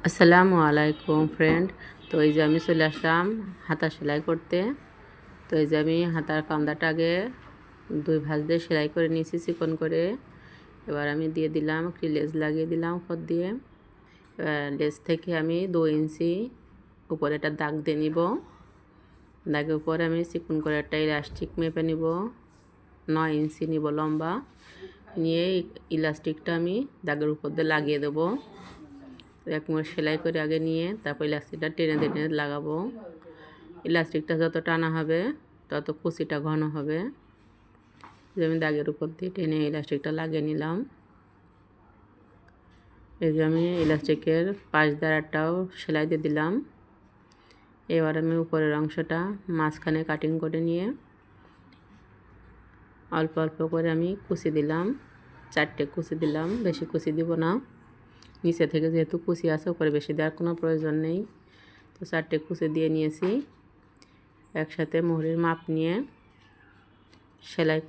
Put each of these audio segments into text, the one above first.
আসসালামু আলাইকুম ফ্রেন্ড। তো এই যে আমি চলে আসলাম হাতা সেলাই করতে। তো এই যে আমি হাতার কান্দাটা আগে 2 ভাঁজ দিয়ে সেলাই করে নিয়েছি চিকন করে। এবার আমি দিয়ে দিলাম একটি লেস লাগিয়ে দিলাম উপর দিয়ে। লেস থেকে আমি 2 ইঞ্চি উপরে একটা দাগ দিয়ে নিব। দাগের উপরে আমি চিকন করে একটা ইলাস্টিক মেপে নিব। 9 ইঞ্চি নিব লম্বা, নিয়ে ইলাস্টিকটা আমি দাগের উপর দিয়ে লাগিয়ে দেবো। এক মোড় সেলাই করে আগে নিয়ে তারপর ইলাস্টিকটা টেনে টেনে লাগাবো। ইলাস্টিকটা যত টানা হবে তত কুচিটা ঘন হবে। যে আমি দাগের উপর দিয়ে টেনে ইলাস্টিকটা লাগিয়ে নিলাম। এই যে আমি ইলাস্টিকের পাশ দাঁড়াটাও সেলাই দিয়ে দিলাম। এবার আমি উপরের অংশটা মাঝখানে কাটিং করে নিয়ে অল্প অল্প করে আমি কুচি দিলাম। 4টে কুচি দিলাম, বেশি কুচি দিব না। নিচে থেকে যেহেতু কুচি আছে উপরে বেশি দেওয়ার কোনো প্রয়োজন নেই। তো 4টে কুচি দিয়ে নিয়েছি। একসাথে মোহরের মাপ নিয়ে সেলাই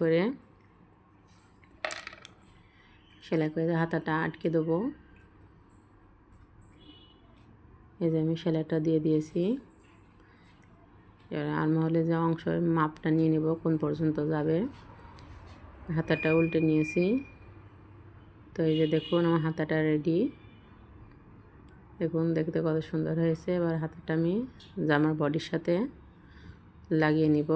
করে হাতাটা আটকে দেবো। এই যে আমি সেলাইটা দিয়ে দিয়েছি। এবার আরমহলে যে অংশের মাপটা নিয়ে নেব কোন পর্যন্ত যাবে। হাতাটা উল্টে নিয়েছি। তো এই যে দেখুন আমার হাতাটা রেডি। দেখুন দেখতে কত সুন্দর হয়েছে। এবার হাতাটা আমি জামার বডির সাথে লাগিয়ে নিব।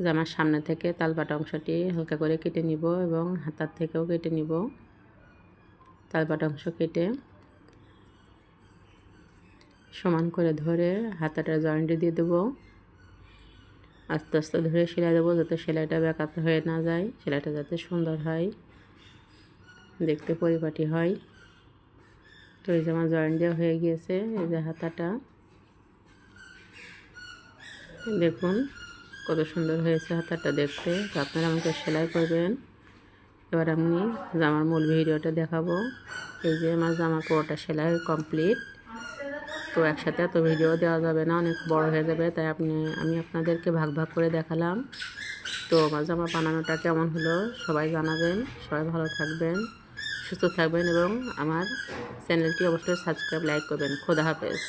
জামার সামনে থেকে তালপাটা অংশটি হালকা করে কেটে নিব এবং হাতার থেকেও কেটে নিব। তালপাটা অংশ কেটে সমান করে ধরে হাতাটা জয়েন্ট দিয়ে দেবো। আস্তে আস্তে ধরে সেলাই দেবো যাতে সেলাইটা বেঁকা হয়ে না যায়, সেলাইটা যাতে সুন্দর হয়, দেখতে পরিপাটি হয়। তো এই যে আমার জয়েন্ট দেওয়া হয়ে গিয়েছে। এই যে হাতাটা দেখুন কত সুন্দর হয়েছে হাতাটা দেখতে। তো আপনারা আমাকে সেলাই করবেন। এবার আমি জামার মূল ভিডিওটা দেখাবো। এই যে আমার জামা পুরোটা সেলাই কমপ্লিট। তো একসাথে এত ভিডিও দেওয়া যাবে না, অনেক বড় হয়ে যাবে, তাই আমি আপনাদেরকে ভাগ ভাগ করে দেখালাম। তো আমার জামা বানানোটা কেমন হলো সবাই জানাবেন। সবাই ভালো থাকবেন, সুস্থ থাকবেন এবং আমার চ্যানেলটি অবশ্যই সাবস্ক্রাইব লাইক করবেন। খোদা হাফেজ।